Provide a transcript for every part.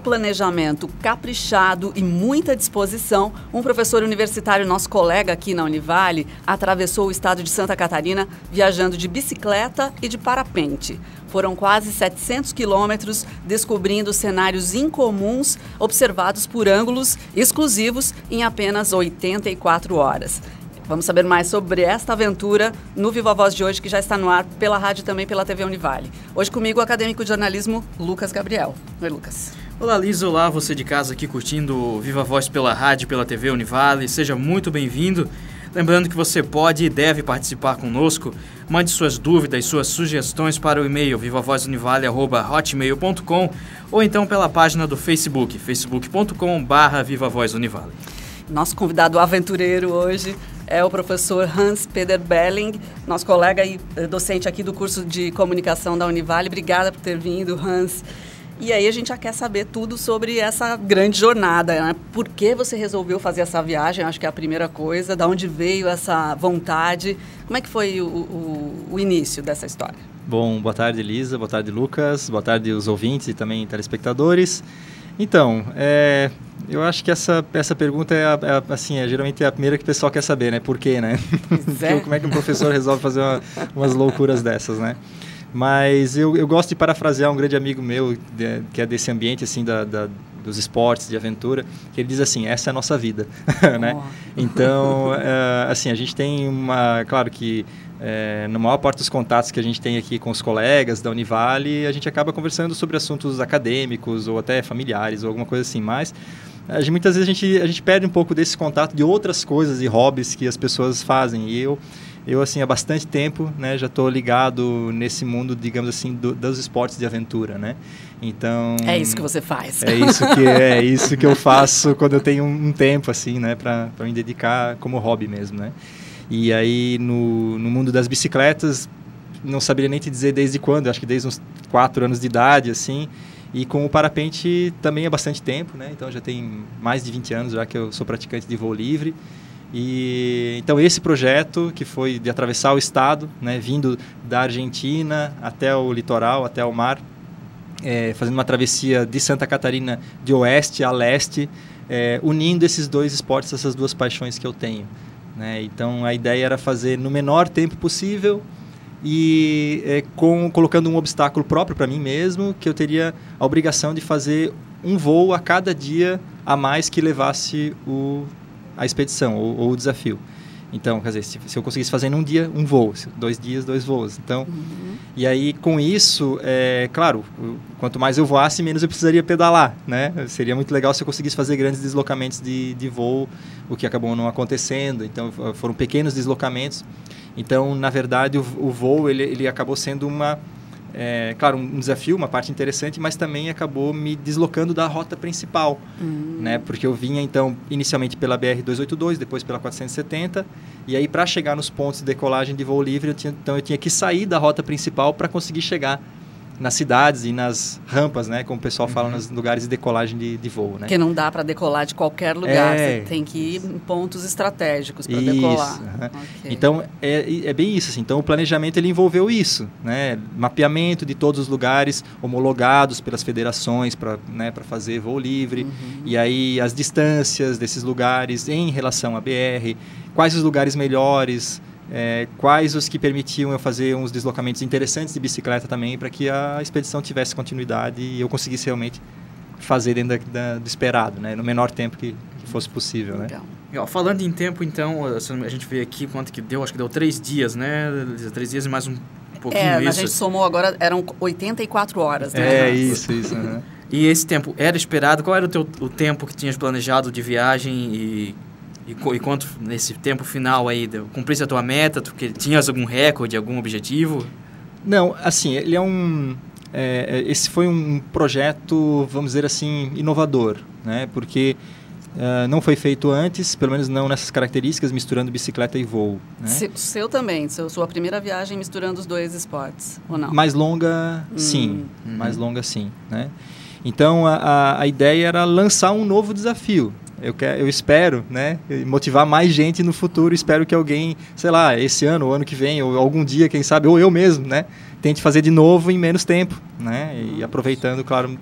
planejamento caprichado e muita disposição, um professor universitário, nosso colega aqui na Univale, atravessou o estado de Santa Catarina viajando de bicicleta e de parapente. Foram quase 700 quilômetros descobrindo cenários incomuns observados por ângulos exclusivos em apenas 84 horas. Vamos saber mais sobre esta aventura no Viva Voz de hoje, que já está no ar pela rádio e também pela TV Univale. Hoje comigo o acadêmico de jornalismo Lucas Gabriel. Oi, Lucas. Olá, Lisa. Olá, você de casa aqui curtindo o Viva Voz pela rádio e pela TV Univale. Seja muito bem-vindo. Lembrando que você pode e deve participar conosco. Mande suas dúvidas, suas sugestões para o e-mail vivavozunivale@hotmail.com ou então pela página do Facebook, facebook.com/vivavozunivale. Nosso convidado aventureiro hoje é o professor Hans-Peter Belling, nosso colega e docente aqui do curso de comunicação da Univale. Obrigada por ter vindo, Hans. E aí a gente já quer saber tudo sobre essa grande jornada, né? Por que você resolveu fazer essa viagem? Acho que é a primeira coisa. Da onde veio essa vontade? Como é que foi o início dessa história? Bom, boa tarde, Elisa. Boa tarde, Lucas. Boa tarde, os ouvintes e também telespectadores. Então, eu acho que essa pergunta é geralmente a primeira que o pessoal quer saber, né? Por quê, né? Como é que um professor resolve fazer umas loucuras dessas, né? Mas eu gosto de parafrasear um grande amigo meu, que é desse ambiente, assim, dos esportes, de aventura, que ele diz assim, essa é a nossa vida, né? Então, assim, a gente tem claro que na maior parte dos contatos que a gente tem aqui com os colegas da Univale, a gente acaba conversando sobre assuntos acadêmicos ou até familiares ou alguma coisa assim, mas muitas vezes a gente perde um pouco desse contato de outras coisas e hobbies que as pessoas fazem. E eu assim, há bastante tempo, né, já estou ligado nesse mundo, digamos assim, dos esportes de aventura, né? Então... É isso que você faz. É isso que eu faço quando eu tenho um tempo, assim, né, para me dedicar como hobby mesmo, né? E aí, no mundo das bicicletas, não saberia nem te dizer desde quando, acho que desde uns 4 anos de idade, assim. E com o parapente também há bastante tempo, né? Então já tem mais de 20 anos já que eu sou praticante de voo livre. E então esse projeto que foi de atravessar o estado, né, vindo da Argentina até o litoral, até o mar, fazendo uma travessia de Santa Catarina de oeste a leste, unindo esses dois esportes, essas duas paixões que eu tenho, né? Então a ideia era fazer no menor tempo possível e colocando um obstáculo próprio para mim mesmo, que eu teria a obrigação de fazer um voo a cada dia a mais que levasse a expedição ou o desafio. Então, quer dizer, se eu conseguisse fazer num dia, um voo, 2 dias, 2 voos. Então, E aí, com isso, claro, quanto mais eu voasse, menos eu precisaria pedalar, né? Seria muito legal se eu conseguisse fazer grandes deslocamentos de voo, o que acabou não acontecendo. Então, foram pequenos deslocamentos. Então, na verdade, o voo, ele acabou sendo claro, um desafio, uma parte interessante, mas também acabou me deslocando da rota principal, né? Porque eu vinha, então, inicialmente pela BR-282, depois pela 470, e aí para chegar nos pontos de decolagem de voo livre, eu tinha que sair da rota principal para conseguir chegar nas cidades e nas rampas, né? Como o pessoal fala, nos lugares de decolagem de voo, né? Porque não dá para decolar de qualquer lugar, você tem que ir em pontos estratégicos para decolar. Okay. Então, é bem isso, assim. Então, o planejamento, ele envolveu isso, né? Mapeamento de todos os lugares homologados pelas federações para fazer voo livre, e aí as distâncias desses lugares em relação à BR, quais os lugares melhores, quais os que permitiam eu fazer uns deslocamentos interessantes de bicicleta também, para que a expedição tivesse continuidade e eu conseguisse realmente fazer dentro do esperado, né? No menor tempo que fosse possível, né? Legal. Falando em tempo, então, a gente vê aqui quanto que deu, acho que deu 3 dias, né? 3 dias e mais um pouquinho isso. A gente somou agora, eram 84 horas, né? Isso. E esse tempo era esperado? Qual era o tempo que tinhas planejado de viagem e quanto nesse tempo final aí, cumprisse a tua meta? Tu tinhas algum recorde, algum objetivo? Não, assim, ele esse foi um projeto, vamos dizer assim, inovador, né? Porque não foi feito antes, pelo menos não nessas características, misturando bicicleta e voo, né? Seu também, sua primeira viagem misturando os dois esportes, ou não? Mais longa, sim. Mais longa, sim, né? Então, a ideia era lançar um novo desafio, eu espero, né, motivar mais gente no futuro. Espero que alguém, sei lá, esse ano, ou ano que vem, ou algum dia, quem sabe, ou eu mesmo, né, tente fazer de novo em menos tempo, né, e aproveitando, claro,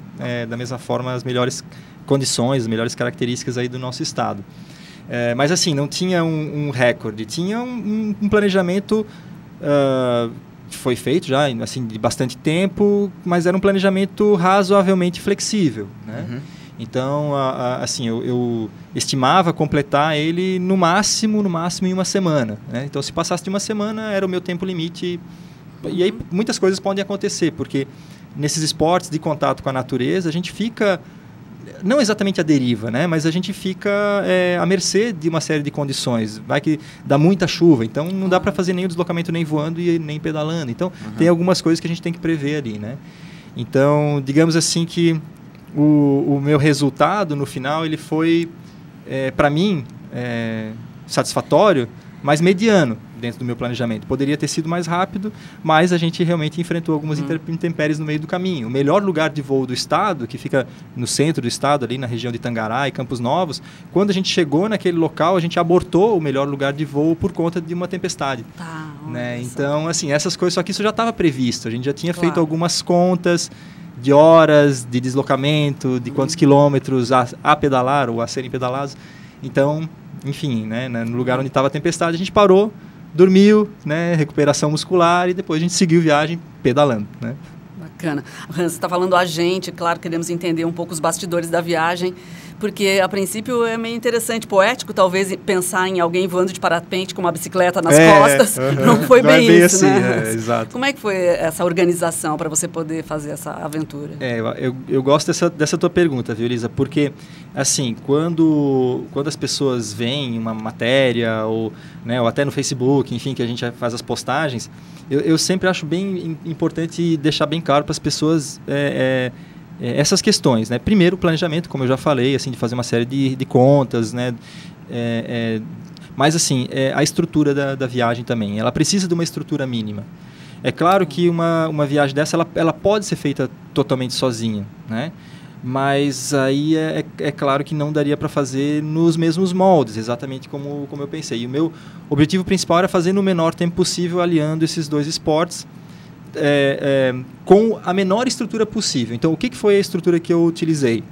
da mesma forma as melhores condições, as melhores características aí do nosso estado. Mas assim, não tinha um recorde, tinha um planejamento que foi feito já assim, de bastante tempo, mas era um planejamento razoavelmente flexível, né? Uhum. Então, assim, eu estimava completar ele no máximo em uma semana, né? Então, se passasse de uma semana, era o meu tempo limite. E aí, muitas coisas podem acontecer, porque nesses esportes de contato com a natureza, a gente fica, não exatamente à deriva, né? Mas a gente fica à mercê de uma série de condições. Vai que dá muita chuva, então não dá para fazer nenhum deslocamento nem voando e nem pedalando. Então, tem algumas coisas que a gente tem que prever ali, né? Então, digamos assim que o meu resultado no final ele foi, para mim, satisfatório, mas mediano dentro do meu planejamento. Poderia ter sido mais rápido, mas a gente realmente enfrentou algumas intempéries no meio do caminho. O melhor lugar de voo do estado, que fica no centro do estado, ali na região de Tangará e Campos Novos, quando a gente chegou naquele local, a gente abortou o melhor lugar de voo por conta de uma tempestade. Né? Então, assim, essas coisas, só que isso já estava previsto. A gente já tinha feito algumas contas de horas de deslocamento, de quantos quilômetros a pedalar ou a serem pedalados. Então, enfim, né, no lugar onde estava a tempestade, a gente parou, dormiu, né, recuperação muscular, e depois a gente seguiu viagem pedalando, né? Bacana. Hans, você está falando a gente, claro, queremos entender um pouco os bastidores da viagem, porque a princípio é meio interessante, poético talvez, pensar em alguém voando de parapente com uma bicicleta nas costas. Não foi não bem isso, assim, né? Exato. Como é que foi essa organização para você poder fazer essa aventura? Eu gosto dessa tua pergunta, viu, Elisa? Porque, assim, quando as pessoas veem uma matéria ou até no Facebook, enfim, que a gente faz as postagens, eu sempre acho bem importante deixar bem claro para as pessoas essas questões, né? Primeiro, o planejamento, como eu já falei, assim, de fazer uma série de contas, né? Mas, assim, a estrutura da viagem também. Ela precisa de uma estrutura mínima. É claro que uma viagem dessa, ela pode ser feita totalmente sozinha, né? Mas aí é claro que não daria para fazer nos mesmos moldes, exatamente como eu pensei. E o meu objetivo principal era fazer no menor tempo possível, aliando esses dois esportes, com a menor estrutura possível. Então, o que foi a estrutura que eu utilizei?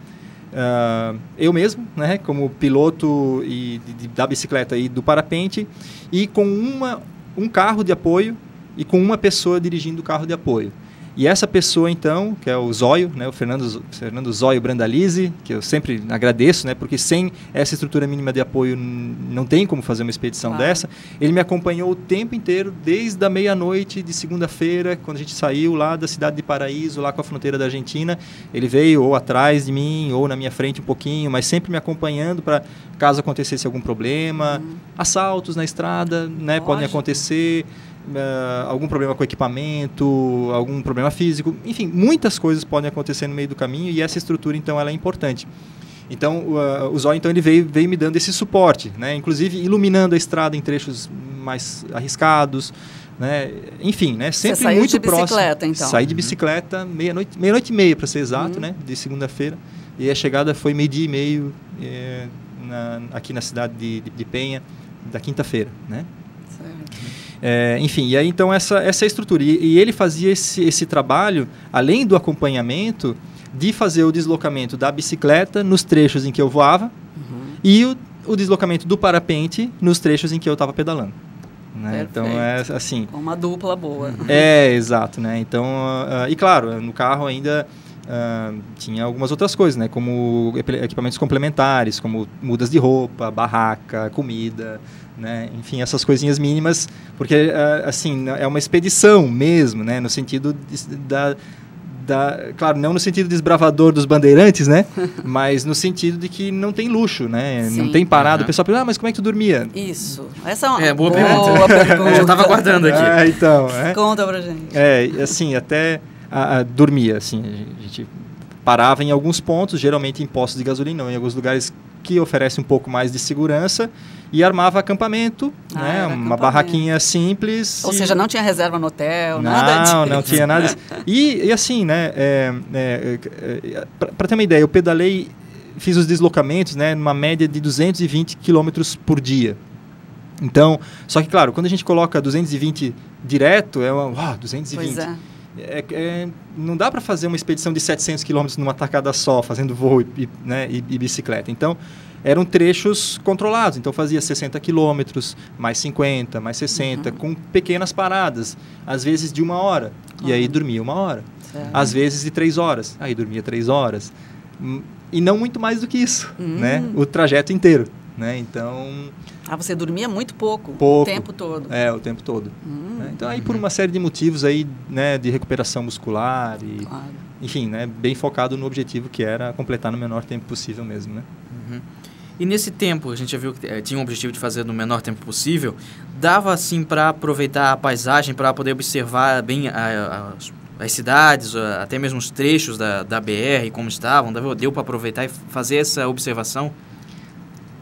Eu mesmo, né, como piloto da bicicleta e do parapente, e com um carro de apoio e com uma pessoa dirigindo o carro de apoio. E essa pessoa, então, que é o Zóio, né, o Fernando Zóio Brandalize, que eu sempre agradeço, né, porque sem essa estrutura mínima de apoio não tem como fazer uma expedição dessa. Ele me acompanhou o tempo inteiro, desde a meia-noite de segunda-feira, quando a gente saiu lá da cidade de Paraíso, lá com a fronteira da Argentina. Ele veio ou atrás de mim, ou na minha frente um pouquinho, mas sempre me acompanhando para, caso acontecesse algum problema. Assaltos na estrada, né, podem acontecer. Algum problema com o equipamento, algum problema físico, enfim, muitas coisas podem acontecer no meio do caminho, e essa estrutura, então, ela é importante. Então, o Zóio, então, ele veio me dando esse suporte, né? Inclusive iluminando a estrada em trechos mais arriscados, né? Enfim, né? Sempre muito próximo. Você saiu de bicicleta, então? Saí de bicicleta meia-noite e meia, para ser exato, né? De segunda-feira, e a chegada foi 12h30 aqui na cidade de Penha, da quinta-feira, né? Enfim, e aí então essa é a estrutura. E ele fazia esse trabalho, além do acompanhamento, de fazer o deslocamento da bicicleta nos trechos em que eu voava e o deslocamento do parapente nos trechos em que eu estava pedalando. Né? Então, assim... Uma dupla boa. Exato. Né? Então, e claro, no carro ainda... tinha algumas outras coisas, né? Como equipamentos complementares, como mudas de roupa, barraca, comida, né? Enfim, essas coisinhas mínimas, porque assim, é uma expedição mesmo, né? No sentido claro, não no sentido desbravador dos bandeirantes, né? Mas no sentido de que não tem luxo, né? Sim. Não tem parada. O pessoal pergunta, mas como é que tu dormia? Isso. Essa é uma boa pergunta. Eu já estava guardando aqui. Então, conta pra gente. Assim, até dormia, assim, a gente parava em alguns pontos, geralmente em postos de gasolina, ou em alguns lugares que oferecem um pouco mais de segurança, e armava acampamento, né? Uma barraquinha simples. Ou seja, não tinha reserva no hotel, nada disso. Não tinha nada disso. E assim, né? Para ter uma ideia, eu pedalei fiz os deslocamentos, né, numa média de 220 quilômetros por dia. Então, só que claro, quando a gente coloca 220 direto, 220. Pois é. Não dá para fazer uma expedição de 700 quilômetros numa tacada só, fazendo voo e bicicleta. Então, eram trechos controlados. Então, fazia 60 quilômetros, mais 50, mais 60, com pequenas paradas. Às vezes de 1 hora. E aí dormia 1 hora. Certo. Às vezes de 3 horas. Aí dormia 3 horas. E não muito mais do que isso, né? O trajeto inteiro, né? Então... você dormia muito pouco. O tempo todo. O tempo todo. Né? Então, aí por uma série de motivos aí, né, de recuperação muscular e... Claro. Enfim, né, bem focado no objetivo que era completar no menor tempo possível mesmo, né? E nesse tempo, a gente já viu que tinha um objetivo de fazer no menor tempo possível, dava assim para aproveitar a paisagem, para poder observar bem as cidades, até mesmo os trechos da BR, como estavam, deu para aproveitar e fazer essa observação?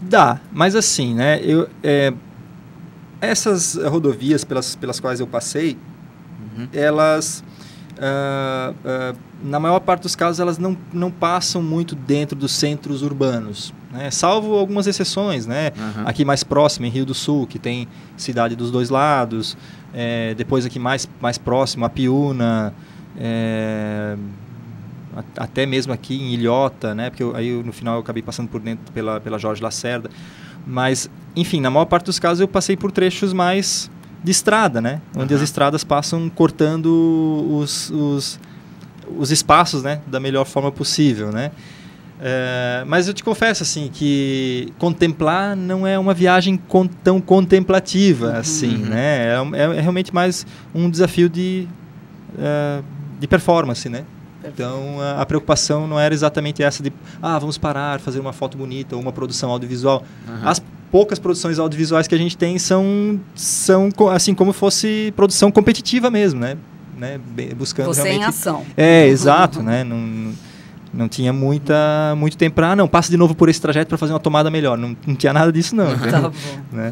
Dá, mas assim, né, essas rodovias pelas quais eu passei, elas, na maior parte dos casos, elas não passam muito dentro dos centros urbanos, né? Salvo algumas exceções, né? Aqui mais próximo, em Rio do Sul, que tem cidade dos dois lados, depois aqui mais próximo, Apiúna, até mesmo aqui em Ilhota, né? Porque no final eu acabei passando por dentro pela Jorge Lacerda. Mas, enfim, na maior parte dos casos eu passei por trechos mais de estrada, né? Onde as estradas passam cortando os espaços, né? Da melhor forma possível, né? Mas eu te confesso, assim, que contemplar não é uma viagem tão contemplativa, assim, né? É realmente mais um desafio de performance, né? Então, a preocupação não era exatamente essa de vamos parar, fazer uma foto bonita ou uma produção audiovisual. As poucas produções audiovisuais que a gente tem são assim, como fosse produção competitiva mesmo, né? Buscando você realmente... em ação. Exato, né? Não tinha muito tempo para... passa de novo por esse trajeto para fazer uma tomada melhor. Não tinha nada disso, não. Tá bom. Né?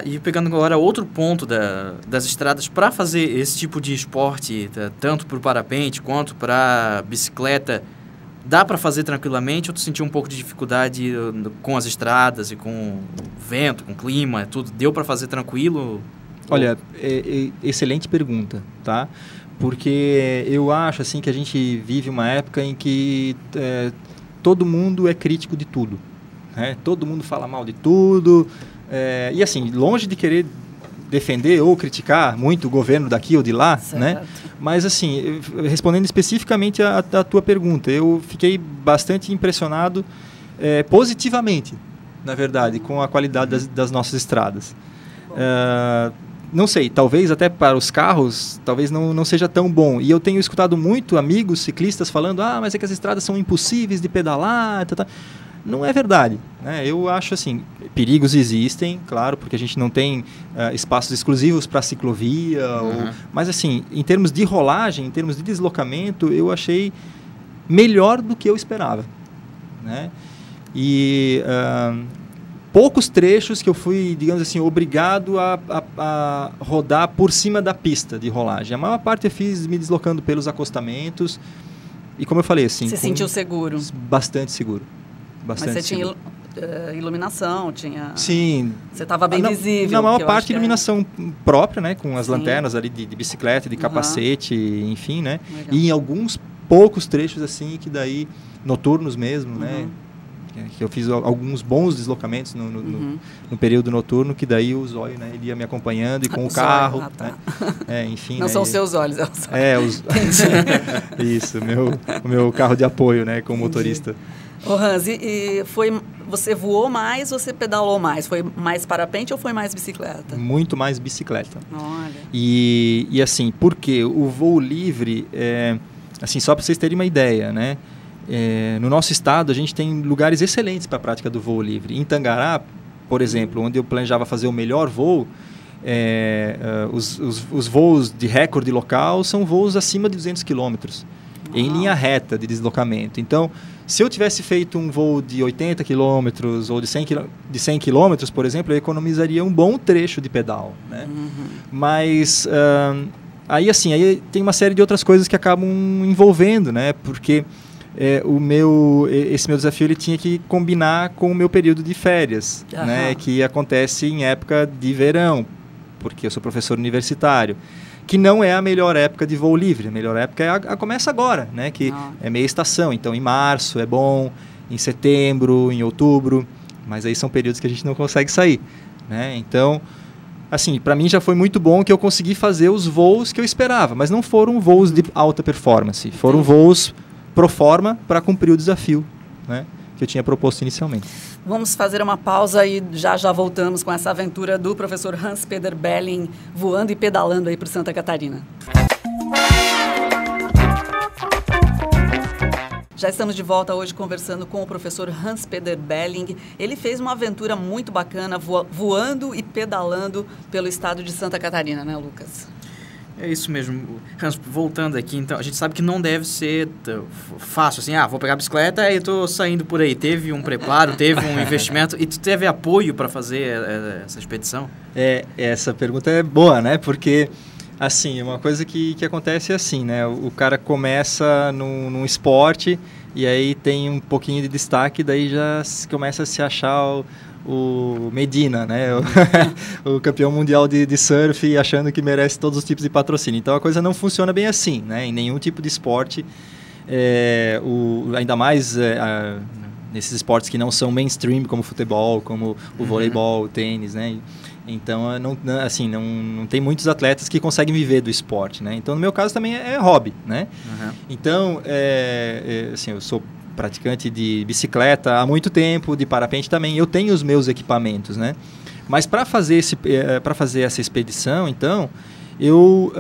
E pegando agora outro ponto das estradas, para fazer esse tipo de esporte, tanto para o parapente quanto para bicicleta, dá para fazer tranquilamente ou tu sentiu um pouco de dificuldade com as estradas e com o vento, com o clima, tudo? Deu para fazer tranquilo? Olha, excelente pergunta, tá? Porque eu acho assim que a gente vive uma época em que todo mundo é crítico de tudo, né? Todo mundo fala mal de tudo. E assim, longe de querer defender ou criticar muito o governo daqui ou de lá, né? Mas assim, respondendo especificamente a tua pergunta, eu fiquei bastante impressionado positivamente, na verdade, com a qualidade das nossas estradas. Não sei, talvez até para os carros, talvez não seja tão bom. E eu tenho escutado muito amigos ciclistas falando, mas é que as estradas são impossíveis de pedalar, Não é verdade, né? Eu acho assim, perigos existem, claro, porque a gente não tem espaços exclusivos para ciclovia, mas assim, em termos de rolagem, em termos de deslocamento, eu achei melhor do que eu esperava, né? E poucos trechos que eu fui, digamos assim, obrigado a rodar por cima da pista de rolagem. A maior parte eu fiz me deslocando pelos acostamentos e, como eu falei, assim... Você sentiu seguro? Bastante seguro. Mas você tinha iluminação, tinha... Sim. Você estava bem visível. Na maior parte, iluminação própria, né? Com as Sim. lanternas ali de bicicleta, de capacete, enfim, né? Legal. E em alguns poucos trechos, assim, que daí, noturnos mesmo, né? Que eu fiz alguns bons deslocamentos no período noturno, que daí o zóio, né? Ele ia me acompanhando e com o carro, né? Enfim, não, né? São os seus olhos, é o zóio. Isso, o meu carro de apoio, né? Com o motorista. Hans, você voou mais, você pedalou mais? Foi mais parapente ou foi mais bicicleta? Muito mais bicicleta. Olha. E assim, porque o voo livre, assim, só para vocês terem uma ideia, né? No nosso estado, a gente tem lugares excelentes para a prática do voo livre. Em Tangará, por exemplo, onde eu planejava fazer o melhor voo, os voos de recorde local são voos acima de 200 quilômetros, em linha reta de deslocamento. Então, se eu tivesse feito um voo de 80 quilômetros ou de 100 quilômetros, por exemplo, eu economizaria um bom trecho de pedal, né? Mas aí tem uma série de outras coisas que acabam envolvendo, né? Porque esse meu desafio ele tinha que combinar com o meu período de férias, né, que acontece em época de verão, porque eu sou professor universitário, que não é a melhor época de voo livre. A melhor época começa agora, né, que é meia estação. Então, em março é bom, em setembro, em outubro, mas aí são períodos que a gente não consegue sair, né? Então, assim, para mim já foi muito bom que eu consegui fazer os voos que eu esperava, mas não foram voos de alta performance, foram voos pro forma para cumprir o desafio, né, que eu tinha proposto inicialmente. Vamos fazer uma pausa e já voltamos com essa aventura do professor Hans-Peter Belling voando e pedalando aí para Santa Catarina. Já estamos de volta hoje conversando com o professor Hans-Peter Belling. Ele fez uma aventura muito bacana voando e pedalando pelo estado de Santa Catarina, né, Lucas? É isso mesmo. Hans, voltando aqui, então, a gente sabe que não deve ser fácil, assim, vou pegar a bicicleta e estou saindo por aí. Teve um preparo, teve um investimento e tu teve apoio para fazer essa expedição? Essa pergunta é boa, né? Porque, assim, uma coisa que acontece é assim, né? O cara começa num esporte e aí tem um pouquinho de destaque, daí já começa a se achar o Medina, né? O campeão mundial de surf, achando que merece todos os tipos de patrocínio. Então a coisa não funciona bem assim, né? Em nenhum tipo de esporte, ainda mais nesses esportes que não são mainstream, como o futebol, como o voleibol, o tênis, né? Então não tem muitos atletas que conseguem viver do esporte, né? Então no meu caso também é hobby, né? Então assim, eu sou praticante de bicicleta há muito tempo, de parapente também. Eu tenho os meus equipamentos, né? Mas para fazer essa expedição, então, eu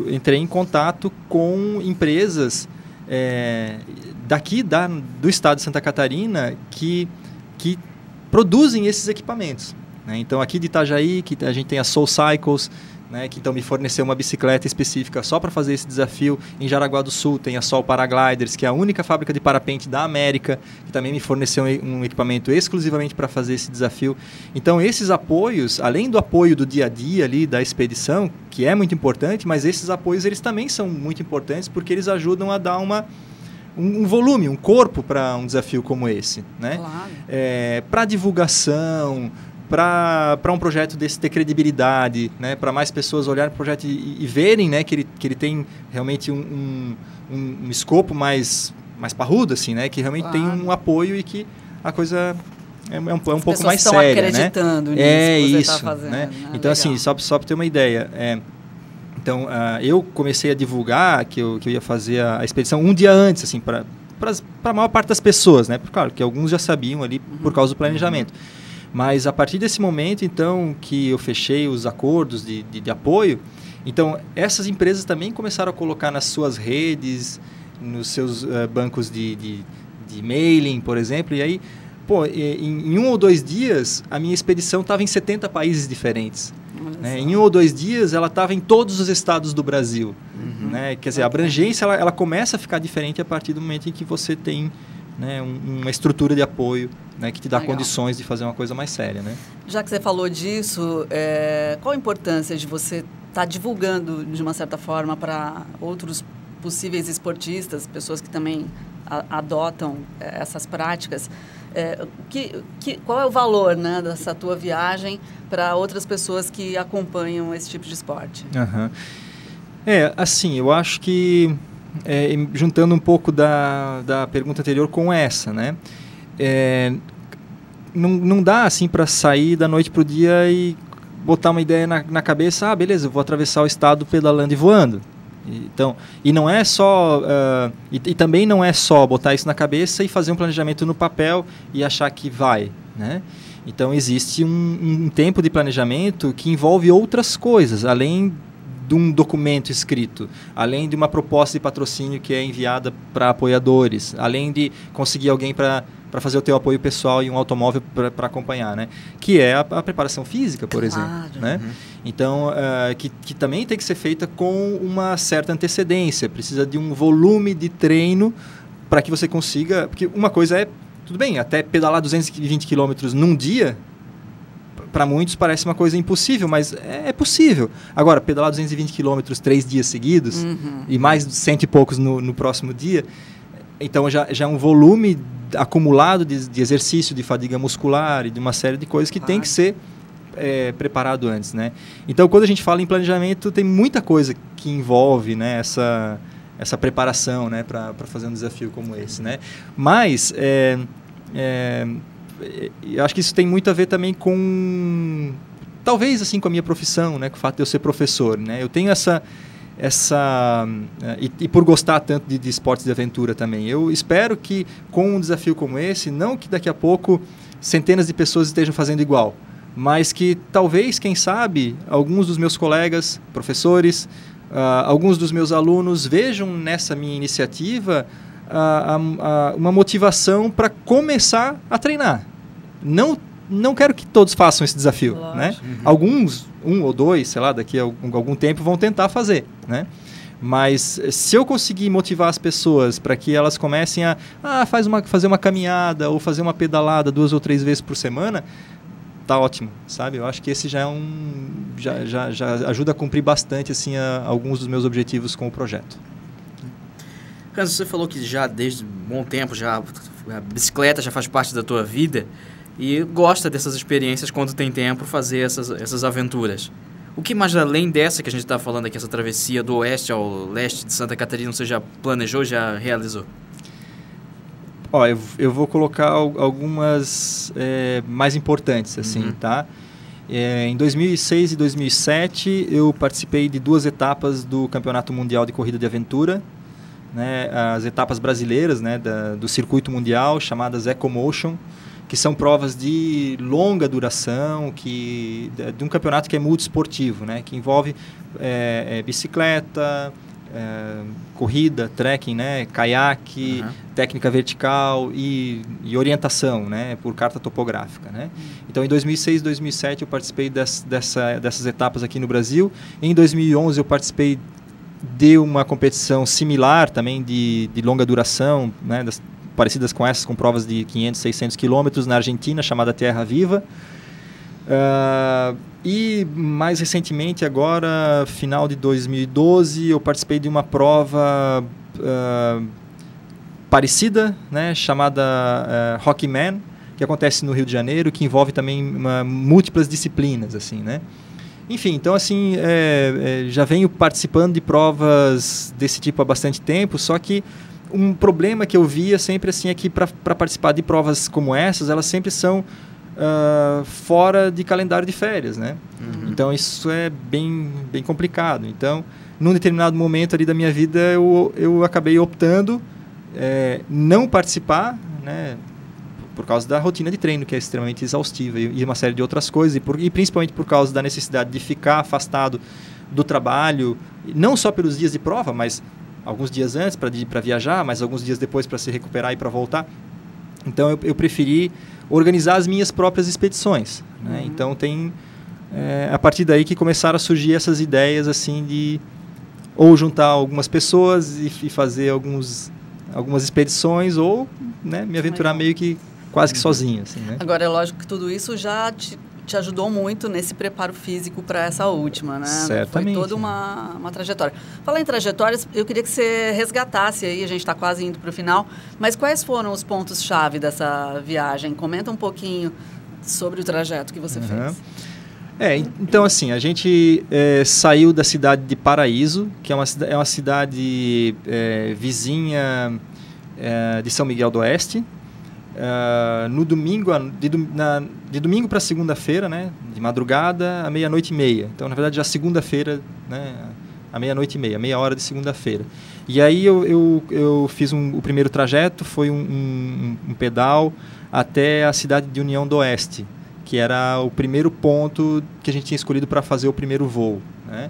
entrei em contato com empresas do estado de Santa Catarina que produzem esses equipamentos, né? Então, aqui de Itajaí, que a gente tem a Soul Cycles, né, que então me forneceu uma bicicleta específica só para fazer esse desafio. Em Jaraguá do Sul tem a Sol Paragliders, que é a única fábrica de parapente da América, que também me forneceu um equipamento exclusivamente para fazer esse desafio. Então esses apoios, além do apoio do dia a dia ali da expedição, que é muito importante, mas esses apoios eles também são muito importantes porque eles ajudam a dar um volume, um corpo para um desafio como esse, né? Claro. Para divulgação, para um projeto desse ter credibilidade, né? Para mais pessoas olharem para o projeto e verem, né, que ele tem realmente um escopo mais parrudo, assim, né? Que realmente tem um apoio e que a coisa é um pouco mais séria, né? Acreditando nisso que você está fazendo, né? Né? Então, assim, só para ter uma ideia, então, eu comecei a divulgar que eu ia fazer a expedição um dia antes, assim, para a maior parte das pessoas, né? Claro que alguns já sabiam ali por causa do planejamento. Mas a partir desse momento, então, que eu fechei os acordos de apoio, então, essas empresas também começaram a colocar nas suas redes, nos seus bancos de mailing, por exemplo, e aí, em 1 ou 2 dias, a minha expedição estava em 70 países diferentes. Né? Em 1 ou 2 dias, ela estava em todos os estados do Brasil. Né? Quer dizer, a abrangência ela começa a ficar diferente a partir do momento em que você tem, né, uma estrutura de apoio, né, que te dá condições de fazer uma coisa mais séria, né? Já que você falou disso, qual a importância de você estar divulgando de uma certa forma para outros possíveis esportistas, pessoas que também adotam essas práticas? Qual é o valor, né, dessa tua viagem para outras pessoas que acompanham esse tipo de esporte? Assim, eu acho que juntando um pouco da pergunta anterior com essa, né? Não dá assim para sair da noite para o dia e botar uma ideia na cabeça, beleza, eu vou atravessar o estado pedalando e voando. Então, e não é só e também não é só botar isso na cabeça e fazer um planejamento no papel e achar que vai, né? Então existe um tempo de planejamento que envolve outras coisas, além de um documento escrito, além de uma proposta de patrocínio que é enviada para apoiadores, além de conseguir alguém para fazer o teu apoio pessoal e um automóvel para acompanhar, né? Que é a preparação física, por exemplo, né? Então, que também tem que ser feita com uma certa antecedência, precisa de um volume de treino para que você consiga, porque uma coisa tudo bem, até pedalar 220 km num dia, para muitos parece uma coisa impossível, mas é possível. Agora, pedalar 220 quilômetros 3 dias seguidos, e mais de 100 e poucos no próximo dia, então já é um volume acumulado de exercício, de fadiga muscular e de uma série de coisas que tem que ser preparado antes, né? Então, quando a gente fala em planejamento, tem muita coisa que envolve, né, essa preparação, né, para fazer um desafio como esse, né? Mas eu acho que isso tem muito a ver também com, talvez assim, com a minha profissão, né, com o fato de eu ser professor, né? Eu tenho e por gostar tanto de esportes de aventura também, eu espero que com um desafio como esse, não que daqui a pouco centenas de pessoas estejam fazendo igual, mas que talvez, quem sabe, alguns dos meus colegas, professores, alguns dos meus alunos vejam nessa minha iniciativa uma motivação para começar a treinar. Não quero que todos façam esse desafio, né? Alguns, 1 ou 2, sei lá, daqui a algum tempo vão tentar fazer, né? Mas se eu conseguir motivar as pessoas para que elas comecem a fazer uma caminhada ou fazer uma pedalada 2 ou 3 vezes por semana, tá ótimo, sabe? Eu acho que esse já já ajuda a cumprir bastante assim alguns dos meus objetivos com o projeto. Hans, você falou que já desde um bom tempo já a bicicleta já faz parte da tua vida e gosta dessas experiências quando tem tempo fazer essas aventuras. O que mais além dessa que a gente está falando aqui, essa travessia do oeste ao leste de Santa Catarina, você já planejou, já realizou? Ó, eu vou colocar algumas mais importantes, assim, tá? Em 2006 e 2007, eu participei de 2 etapas do Campeonato Mundial de Corrida de Aventura, né? As etapas brasileiras, né, do circuito mundial, chamadas EcoMotion, que são provas de longa duração, de um campeonato que é multiesportivo, né, que envolve bicicleta, corrida, trekking, né, caiaque, técnica vertical e orientação, né, por carta topográfica, né. Então, em 2006 e 2007 eu participei dessas etapas aqui no Brasil. Em 2011 eu participei de uma competição similar também de longa duração, né, parecidas com essas, com provas de 500, 600 quilômetros na Argentina, chamada Terra Viva. E mais recentemente, agora, final de 2012, eu participei de uma prova parecida, né, chamada Rockman, que acontece no Rio de Janeiro, que envolve também múltiplas disciplinas, assim, né? Enfim, então assim, já venho participando de provas desse tipo há bastante tempo, só que um problema que eu via sempre assim é que para participar de provas como essas, elas sempre são fora de calendário de férias, né? Então isso é bem complicado. Então, num determinado momento ali da minha vida, eu acabei optando não participar, né? Por causa da rotina de treino, que é extremamente exaustiva, e uma série de outras coisas, e principalmente por causa da necessidade de ficar afastado do trabalho, não só pelos dias de prova, mas alguns dias antes para viajar, mas alguns dias depois para se recuperar e para voltar. Então eu preferi organizar as minhas próprias expedições, né? Então tem a partir daí que começaram a surgir essas ideias assim de ou juntar algumas pessoas e fazer algumas expedições, ou, né, me aventurar meio que quase que sozinho, assim, né? Agora, é lógico que tudo isso já te ajudou muito nesse preparo físico para essa última, né? Certamente. Foi toda uma trajetória. Falar em trajetórias, eu queria que você resgatasse aí, a gente está quase indo para o final, mas quais foram os pontos-chave dessa viagem? Comenta um pouquinho sobre o trajeto que você fez. Então, assim, a gente saiu da cidade de Paraíso, que é uma cidade vizinha de São Miguel do Oeste. No domingo, de domingo para segunda-feira, né, de madrugada à 00:30. Então, na verdade, já segunda-feira, né, à 00:30, meia hora de segunda-feira. E aí eu fiz o primeiro trajeto, foi um pedal até a cidade de União do Oeste, que era o primeiro ponto que a gente tinha escolhido para fazer o primeiro voo, né?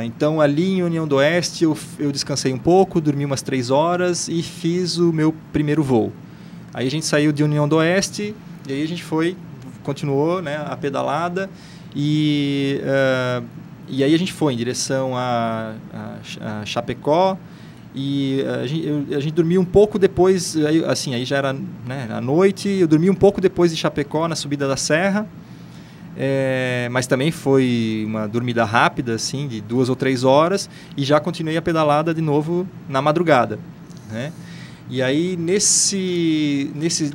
Então, ali em União do Oeste, eu descansei um pouco, dormi umas 3 horas e fiz o meu primeiro voo. Aí a gente saiu de União do Oeste e aí a gente continuou, né, a pedalada e aí a gente foi em direção a Chapecó e a gente dormiu um pouco depois, aí já era, né, à noite, eu dormi um pouco depois de Chapecó, na subida da serra. mas também foi uma dormida rápida, assim, de 2 ou 3 horas, e já continuei a pedalada de novo na madrugada, né? E aí,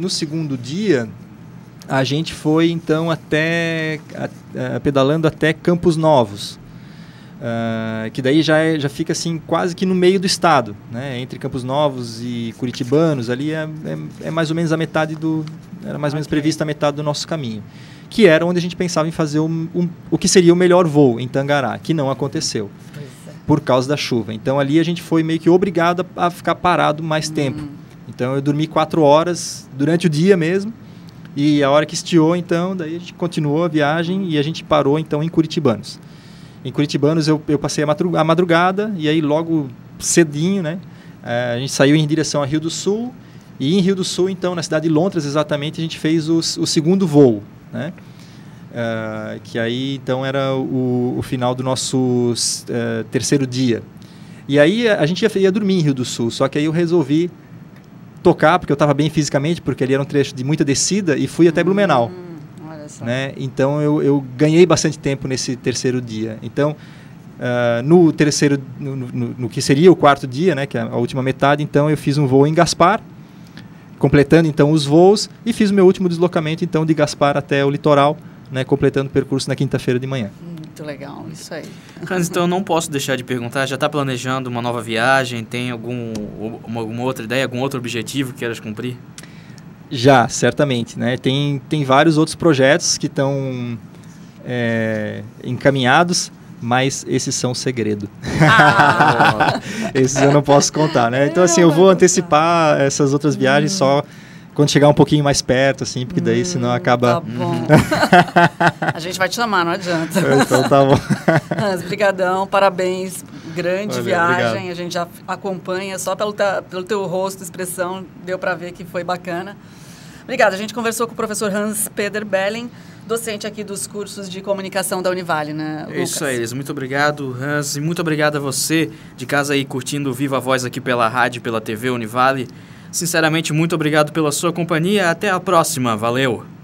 no segundo dia, a gente foi, então, pedalando até Campos Novos, que daí já fica, assim, quase que no meio do estado, né? Entre Campos Novos e Curitibanos, ali é mais ou menos a metade era mais ou menos prevista a metade do nosso caminho, que era onde a gente pensava em fazer o que seria o melhor voo, em Tangará, que não aconteceu, por causa da chuva. Então, ali a gente foi meio que obrigado a ficar parado mais tempo. Então, eu dormi 4 horas durante o dia mesmo, e a hora que estiou, então, daí a gente continuou a viagem e a gente parou, então, em Curitibanos. Em Curitibanos, eu passei a madrugada, e aí logo cedinho, né, a gente saiu em direção a Rio do Sul, e em Rio do Sul, então, na cidade de Lontras, exatamente, a gente fez o segundo voo, né? Que aí, então, era o final do nosso terceiro dia. E aí, a gente ia dormir em Rio do Sul, só que aí eu resolvi tocar, porque eu estava bem fisicamente, porque ali era um trecho de muita descida, e fui até Blumenau. Olha só. Né? Então, eu ganhei bastante tempo nesse terceiro dia. Então, no que seria o quarto dia, né, que é a última metade, então, eu fiz um voo em Gaspar, completando, então, os voos, e fiz o meu último deslocamento, então, de Gaspar até o litoral, né, completando o percurso na quinta-feira de manhã. Muito legal, isso aí. Hans, então eu não posso deixar de perguntar, já está planejando uma nova viagem? Tem alguma outra ideia, algum outro objetivo que queiras cumprir? Já, certamente, né? Tem vários outros projetos que estão encaminhados, mas esses são segredo. Esses eu não posso contar, né? Então, assim, eu vou antecipar essas outras viagens só quando chegar um pouquinho mais perto, assim, porque daí senão acaba... Tá bom. A gente vai te chamar, não adianta. Então tá bom. Hans, brigadão, parabéns, grande viagem, obrigado. A gente já acompanha, só pelo teu rosto, expressão, deu para ver que foi bacana. Obrigada, a gente conversou com o professor Hans Peder Belling, docente aqui dos cursos de comunicação da Univale, né, Lucas? Isso aí, muito obrigado, Hans, e muito obrigado a você de casa aí curtindo o Viva Voz aqui pela rádio, pela TV Univale. Sinceramente, muito obrigado pela sua companhia. Até a próxima. Valeu!